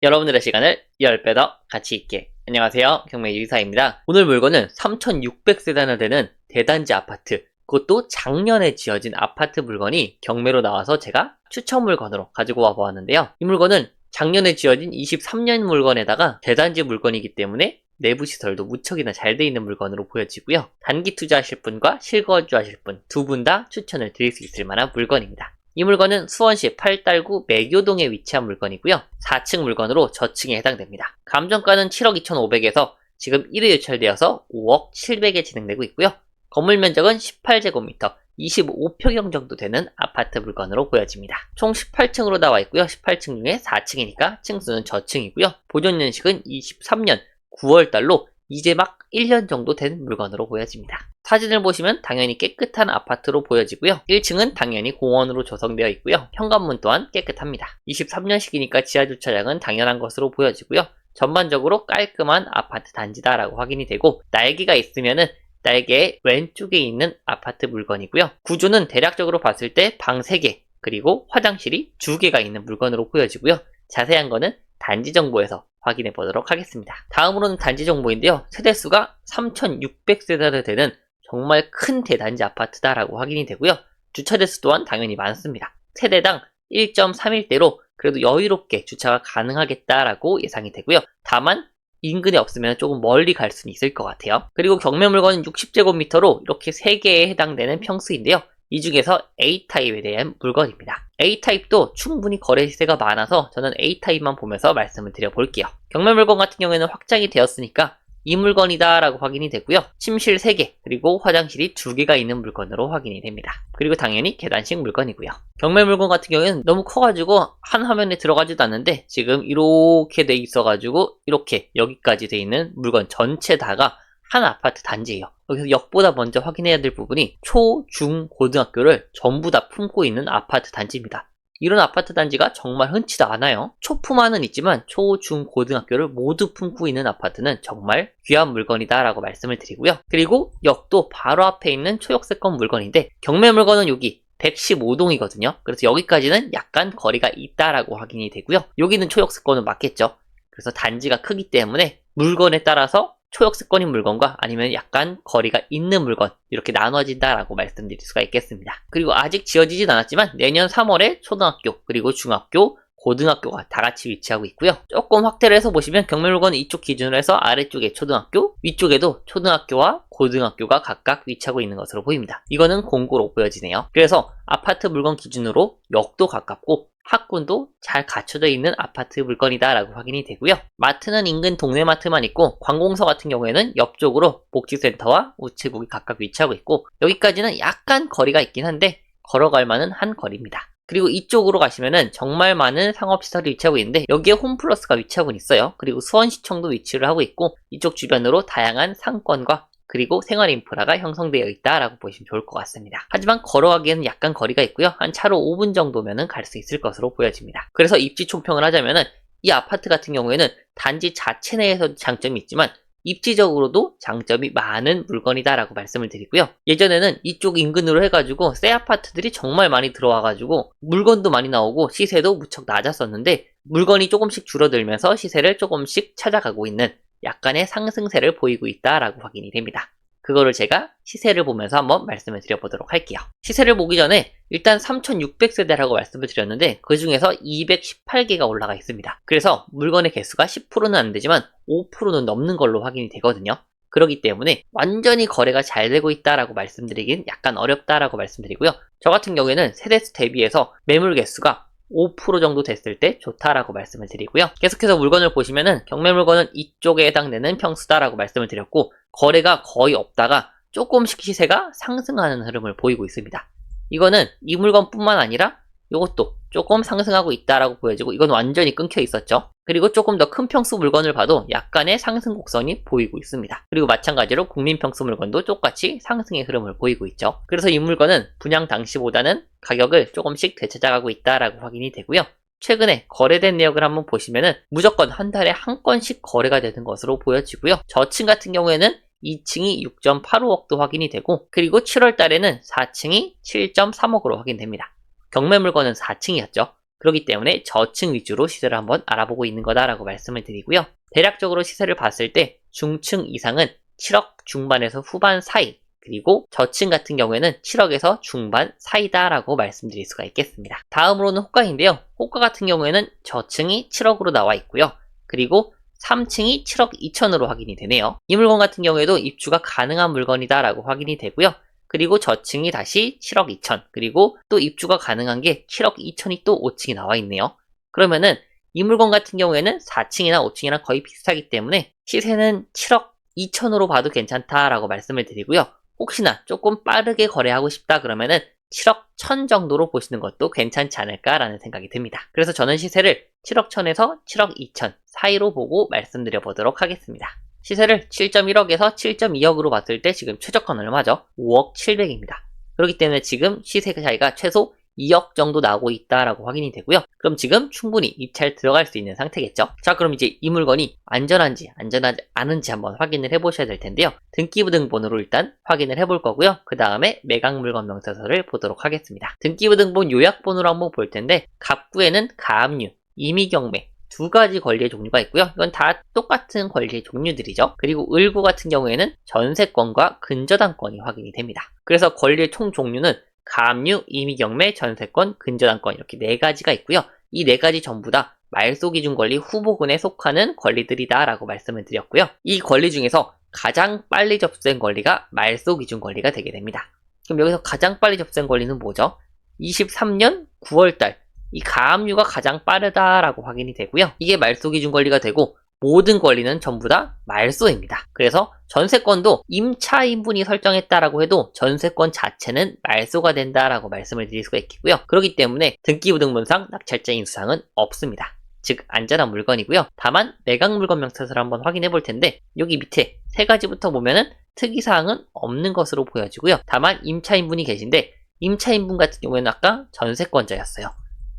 여러분들의 시간을 10배 더 가치 있게. 안녕하세요. 경매 유이사입니다. 오늘 물건은 3600세대나 되는 대단지 아파트, 그것도 작년에 지어진 아파트 물건이 경매로 나와서 제가 추천 물건으로 가지고 와 보았는데요. 이 물건은 작년에 지어진 23년 물건에다가 대단지 물건이기 때문에 내부 시설도 무척이나 잘 돼 있는 물건으로 보여지고요. 단기 투자하실 분과 실거주 하실 분 두 분 다 추천을 드릴 수 있을 만한 물건입니다. 이 물건은 수원시 팔달구 매교동에 위치한 물건이고요. 4층 물건으로 저층에 해당됩니다. 감정가는 7억 2,500에서 지금 1회 유찰되어서 5억 700에 진행되고 있고요. 건물 면적은 18제곱미터, 25평형 정도 되는 아파트 물건으로 보여집니다. 총 18층으로 나와 있고요. 18층 중에 4층이니까 층수는 저층이고요. 보존 연식은 23년 9월달로 이제 막 1년 정도 된 물건으로 보여집니다. 사진을 보시면 당연히 깨끗한 아파트로 보여지고요. 1층은 당연히 공원으로 조성되어 있고요. 현관문 또한 깨끗합니다. 23년식이니까 지하주차장은 당연한 것으로 보여지고요. 전반적으로 깔끔한 아파트 단지다라고 확인이 되고, 날개가 있으면은 날개의 왼쪽에 있는 아파트 물건이고요. 구조는 대략적으로 봤을 때 방 3개, 그리고 화장실이 2개가 있는 물건으로 보여지고요. 자세한 거는 단지 정보에서 확인해 보도록 하겠습니다. 다음으로는 단지 정보인데요. 세대수가 3600세대나 되는 정말 큰 대단지 아파트다라고 확인이 되고요. 주차 대수 또한 당연히 많습니다. 세대당 1.31대로 그래도 여유롭게 주차가 가능하겠다라고 예상이 되고요. 다만 인근에 없으면 조금 멀리 갈 수는 있을 것 같아요. 그리고 경매 물건은 60제곱미터로 이렇게 3개에 해당되는 평수인데요. 이 중에서 A타입에 대한 물건입니다. A타입도 충분히 거래 시세가 많아서 저는 A타입만 보면서 말씀을 드려볼게요. 경매 물건 같은 경우에는 확장이 되었으니까 이 물건이다 라고 확인이 되고요. 침실 3개, 그리고 화장실이 2개가 있는 물건으로 확인이 됩니다. 그리고 당연히 계단식 물건이고요. 경매 물건 같은 경우에는 너무 커가지고 한 화면에 들어가지도 않는데 지금 이렇게 돼 있어가지고 이렇게 여기까지 돼 있는 물건 전체 다가 한 아파트 단지예요. 여기서 역보다 먼저 확인해야 될 부분이 초, 중, 고등학교를 전부 다 품고 있는 아파트 단지입니다. 이런 아파트 단지가 정말 흔치도 않아요. 초품화는 있지만 초, 중, 고등학교를 모두 품고 있는 아파트는 정말 귀한 물건이다 라고 말씀을 드리고요. 그리고 역도 바로 앞에 있는 초역세권 물건인데, 경매 물건은 여기 115동이거든요. 그래서 여기까지는 약간 거리가 있다라고 확인이 되고요. 여기는 초역세권은 맞겠죠. 그래서 단지가 크기 때문에 물건에 따라서 초역세권인 물건과 아니면 약간 거리가 있는 물건, 이렇게 나눠진다라고 말씀드릴 수가 있겠습니다. 그리고 아직 지어지진 않았지만 내년 3월에 초등학교, 그리고 중학교, 고등학교가 다 같이 위치하고 있고요. 조금 확대를 해서 보시면 경매 물건은 이쪽 기준으로 해서 아래쪽에 초등학교, 위쪽에도 초등학교와 고등학교가 각각 위치하고 있는 것으로 보입니다. 이거는 공고로 보여지네요. 그래서 아파트 물건 기준으로 역도 가깝고 학군도 잘 갖춰져 있는 아파트 물건이다 라고 확인이 되고요. 마트는 인근 동네 마트만 있고, 관공서 같은 경우에는 옆쪽으로 복지센터와 우체국이 각각 위치하고 있고, 여기까지는 약간 거리가 있긴 한데 걸어갈 만한 한 거리입니다. 그리고 이쪽으로 가시면은 정말 많은 상업시설이 위치하고 있는데, 여기에 홈플러스가 위치하고 있어요. 그리고 수원시청도 위치를 하고 있고, 이쪽 주변으로 다양한 상권과 그리고 생활 인프라가 형성되어 있다라고 보시면 좋을 것 같습니다. 하지만 걸어가기에는 약간 거리가 있고요. 한 차로 5분 정도면은 갈 수 있을 것으로 보여집니다. 그래서 입지 총평을 하자면은 이 아파트 같은 경우에는 단지 자체 내에서도 장점이 있지만 입지적으로도 장점이 많은 물건이다라고 말씀을 드리고요. 예전에는 이쪽 인근으로 해가지고 새 아파트들이 정말 많이 들어와가지고 물건도 많이 나오고 시세도 무척 낮았었는데, 물건이 조금씩 줄어들면서 시세를 조금씩 찾아가고 있는 약간의 상승세를 보이고 있다라고 확인이 됩니다. 그거를 제가 시세를 보면서 한번 말씀을 드려보도록 할게요. 시세를 보기 전에 일단 3600세대라고 말씀을 드렸는데 그 중에서 218개가 올라가 있습니다. 그래서 물건의 개수가 10%는 안 되지만 5%는 넘는 걸로 확인이 되거든요. 그렇기 때문에 완전히 거래가 잘 되고 있다라고 말씀드리긴 약간 어렵다라고 말씀드리고요. 저 같은 경우에는 세대수 대비해서 매물 개수가 5% 정도 됐을 때 좋다라고 말씀을 드리고요. 계속해서 물건을 보시면은 경매 물건은 이쪽에 해당되는 평수다라고 말씀을 드렸고, 거래가 거의 없다가 조금씩 시세가 상승하는 흐름을 보이고 있습니다. 이거는 이 물건뿐만 아니라 이것도 조금 상승하고 있다라고 보여지고, 이건 완전히 끊겨 있었죠. 그리고 조금 더 큰 평수 물건을 봐도 약간의 상승 곡선이 보이고 있습니다. 그리고 마찬가지로 국민평수 물건도 똑같이 상승의 흐름을 보이고 있죠. 그래서 이 물건은 분양 당시보다는 가격을 조금씩 되찾아가고 있다라고 확인이 되고요. 최근에 거래된 내역을 한번 보시면은 무조건 한 달에 한 건씩 거래가 되는 것으로 보여지고요. 저층 같은 경우에는 2층이 6.85억도 확인이 되고, 그리고 7월 달에는 4층이 7.3억으로 확인됩니다. 경매 물건은 4층이었죠. 그렇기 때문에 저층 위주로 시세를 한번 알아보고 있는 거다라고 말씀을 드리고요. 대략적으로 시세를 봤을 때 중층 이상은 7억 중반에서 후반 사이, 그리고 저층 같은 경우에는 7억에서 중반 사이다라고 말씀드릴 수가 있겠습니다. 다음으로는 호가인데요. 호가 같은 경우에는 저층이 7억으로 나와 있고요. 그리고 3층이 7억 2천으로 확인이 되네요. 이 물건 같은 경우에도 입주가 가능한 물건이다라고 확인이 되고요. 그리고 저층이 다시 7억 2천, 그리고 또 입주가 가능한 게 7억 2천이 또 5층이 나와 있네요. 그러면은 이 물건 같은 경우에는 4층이나 5층이랑 거의 비슷하기 때문에 시세는 7억 2천으로 봐도 괜찮다라고 말씀을 드리고요. 혹시나 조금 빠르게 거래하고 싶다 그러면은 7억 1천 정도로 보시는 것도 괜찮지 않을까라는 생각이 듭니다. 그래서 저는 시세를 7억 1천에서 7억 2천 사이로 보고 말씀드려 보도록 하겠습니다. 시세를 7.1억에서 7.2억으로 봤을 때 지금 최저가는 얼마죠? 5억 7백입니다. 그렇기 때문에 지금 시세 차이가 최소 2억 정도 나오고 있다라고 확인이 되고요. 그럼 지금 충분히 입찰 들어갈 수 있는 상태겠죠. 자, 그럼 이제 이 물건이 안전한지 안전하지 않은지 한번 확인을 해보셔야 될 텐데요. 등기부등본으로 일단 확인을 해볼 거고요. 그 다음에 매각 물건 명세서를 보도록 하겠습니다. 등기부등본 요약본으로 한번 볼 텐데 갑구에는 가압류, 임의경매 두 가지 권리의 종류가 있고요. 이건 다 똑같은 권리의 종류들이죠. 그리고 을구 같은 경우에는 전세권과 근저당권이 확인이 됩니다. 그래서 권리의 총 종류는 가압류, 임의경매, 전세권, 근저당권 이렇게 네 가지가 있고요. 이 네 가지 전부 다 말소기준 권리 후보군에 속하는 권리들이다 라고 말씀을 드렸고요. 이 권리 중에서 가장 빨리 접수된 권리가 말소기준 권리가 되게 됩니다. 그럼 여기서 가장 빨리 접수된 권리는 뭐죠? 23년 9월달 이 가압류가 가장 빠르다라고 확인이 되고요. 이게 말소기준 권리가 되고 모든 권리는 전부 다 말소입니다. 그래서 전세권도 임차인분이 설정했다라고 해도 전세권 자체는 말소가 된다라고 말씀을 드릴 수가 있겠고요. 그렇기 때문에 등기부등본상 낙찰자 인수사항은 없습니다. 즉 안전한 물건이고요. 다만 매각 물건 명세서를 한번 확인해 볼 텐데 여기 밑에 세 가지부터 보면은 특이사항은 없는 것으로 보여지고요. 다만 임차인분이 계신데 임차인분 같은 경우에는 아까 전세권자였어요.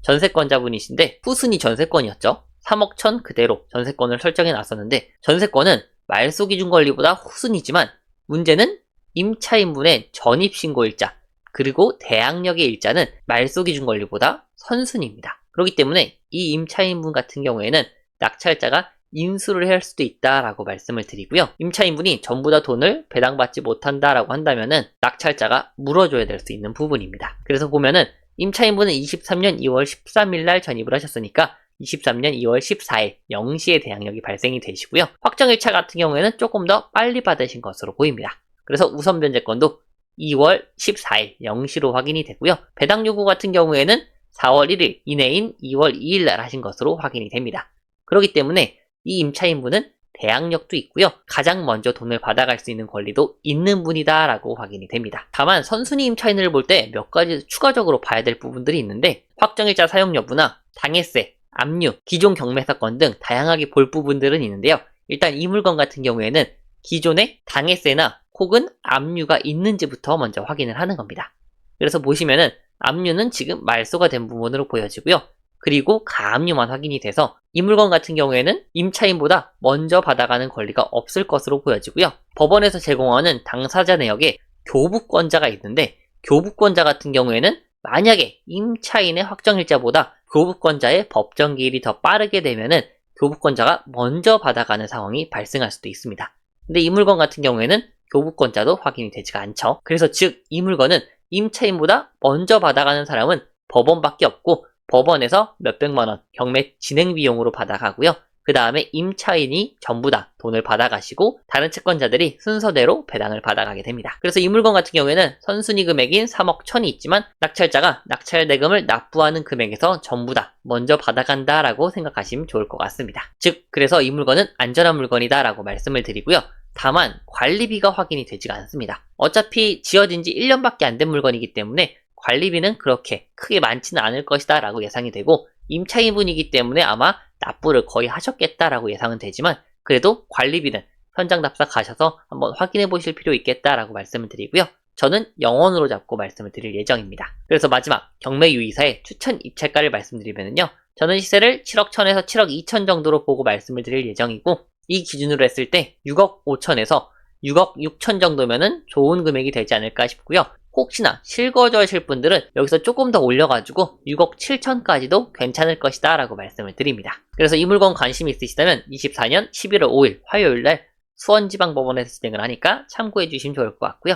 전세권자분이신데 후순위 전세권이었죠. 3억 1천 그대로 전세권을 설정해 놨었는데 전세권은 말소기준 권리보다 후순위지만 문제는 임차인분의 전입신고일자 그리고 대항력의 일자는 말소기준 권리보다 선순위입니다. 그렇기 때문에 이 임차인분 같은 경우에는 낙찰자가 인수를 할 수도 있다라고 말씀을 드리고요. 임차인분이 전부 다 돈을 배당받지 못한다라고 한다면은 낙찰자가 물어줘야 될 수 있는 부분입니다. 그래서 보면은 임차인분은 23년 2월 13일 날 전입을 하셨으니까 23년 2월 14일 0시에 대항력이 발생이 되시고요. 확정일차 같은 경우에는 조금 더 빨리 받으신 것으로 보입니다. 그래서 우선 변제권도 2월 14일 0시로 확인이 되고요. 배당 요구 같은 경우에는 4월 1일 이내인 2월 2일 날 하신 것으로 확인이 됩니다. 그렇기 때문에 이 임차인분은 대항력도 있고요. 가장 먼저 돈을 받아갈 수 있는 권리도 있는 분이다 라고 확인이 됩니다. 다만 선순위 임차인을 볼 때 몇 가지 추가적으로 봐야 될 부분들이 있는데 확정일자 사용 여부나 당해세, 압류, 기존 경매사건 등 다양하게 볼 부분들은 있는데요. 일단 이 물건 같은 경우에는 기존에 당해세나 혹은 압류가 있는지부터 먼저 확인을 하는 겁니다. 그래서 보시면은 압류는 지금 말소가 된 부분으로 보여지고요. 그리고 가압류만 확인이 돼서 이 물건 같은 경우에는 임차인보다 먼저 받아가는 권리가 없을 것으로 보여지고요. 법원에서 제공하는 당사자 내역에 교부권자가 있는데 교부권자 같은 경우에는 만약에 임차인의 확정일자보다 교부권자의 법정기일이 더 빠르게 되면은 교부권자가 먼저 받아가는 상황이 발생할 수도 있습니다. 근데 이 물건 같은 경우에는 교부권자도 확인이 되지가 않죠. 그래서 즉 이 물건은 임차인보다 먼저 받아가는 사람은 법원밖에 없고 법원에서 몇백만원 경매 진행 비용으로 받아가고요. 그 다음에 임차인이 전부 다 돈을 받아가시고 다른 채권자들이 순서대로 배당을 받아가게 됩니다. 그래서 이 물건 같은 경우에는 선순위 금액인 3억 1천이 있지만 낙찰자가 낙찰 대금을 납부하는 금액에서 전부 다 먼저 받아간다라고 생각하시면 좋을 것 같습니다. 즉 그래서 이 물건은 안전한 물건이다 라고 말씀을 드리고요. 다만 관리비가 확인이 되지가 않습니다. 어차피 지어진 지 1년밖에 안 된 물건이기 때문에 관리비는 그렇게 크게 많지는 않을 것이다 라고 예상이 되고 임차인분이기 때문에 아마 납부를 거의 하셨겠다라고 예상은 되지만 그래도 관리비는 현장 답사 가셔서 한번 확인해 보실 필요 있겠다라고 말씀을 드리고요. 저는 0원으로 잡고 말씀을 드릴 예정입니다. 그래서 마지막 경매 유의사의 추천 입찰가를 말씀드리면요. 저는 시세를 7억 1천에서 7억 2천 정도로 보고 말씀을 드릴 예정이고 이 기준으로 했을 때 6억 5천에서 6억 6천 정도면은 좋은 금액이 되지 않을까 싶고요. 혹시나 실거주하실 분들은 여기서 조금 더 올려가지고 6억 7천까지도 괜찮을 것이다 라고 말씀을 드립니다. 그래서 이 물건 관심 있으시다면 24년 11월 5일 화요일날 수원지방법원에서 진행을 하니까 참고해 주시면 좋을 것 같고요.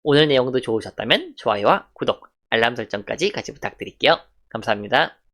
오늘 내용도 좋으셨다면 좋아요와 구독, 알람 설정까지 같이 부탁드릴게요. 감사합니다.